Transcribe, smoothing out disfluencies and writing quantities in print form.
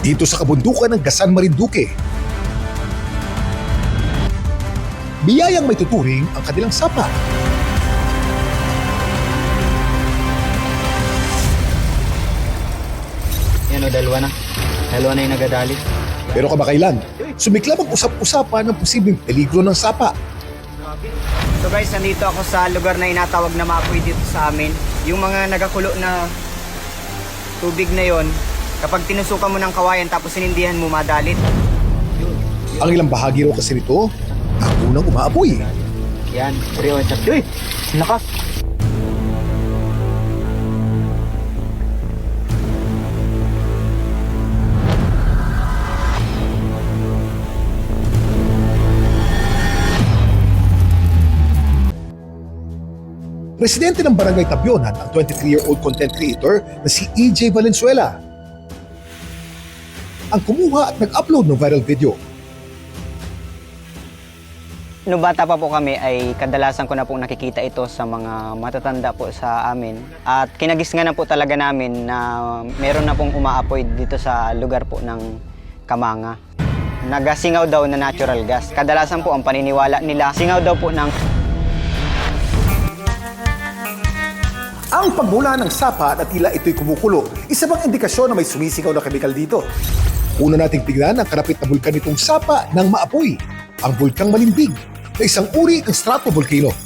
dito sa kabundukan ng Gasan, Marinduque. Biyayang may tuturing ang kanilang sapa. Yan o, dalawa na. Dalawa na yung nagadali. Pero kamakailan, sumiklab ang usap-usapan ng posibleng peligro ng sapa. So guys, nandito ako sa lugar na inatawag na maapoy dito sa amin. Yung mga nagakulo na tubig na yon, kapag tinusukan mo ng kawayan tapos sinindihan mo, madalit. Ang ilang bahagi raw kasi nito, ang unang umaapoy. Yan, 3 on Uy! Lakas! Presidente ng Barangay Tabyonan ang 23-year-old content creator na si EJ Valenzuela. Ang kumuha at nag-upload ng viral video. Nung bata pa po kami ay kadalasan ko na pong nakikita ito sa mga matatanda po sa amin. At kinagisganan po talaga namin na meron na pong umaapoy dito sa lugar po ng Kamanga. Nagasingaw daw na natural gas. Kadalasan po ang paniniwala nila, singaw daw po ng Ang pagmula ng sapa na tila ito'y kumukulo, isa bang indikasyon na may sumisigaw na kemikal dito? Una nating tignan ang karapit na bulkan nitong sapa ng maapoy, ang Bulkang Malindig, na isang uri ng stratovolcano.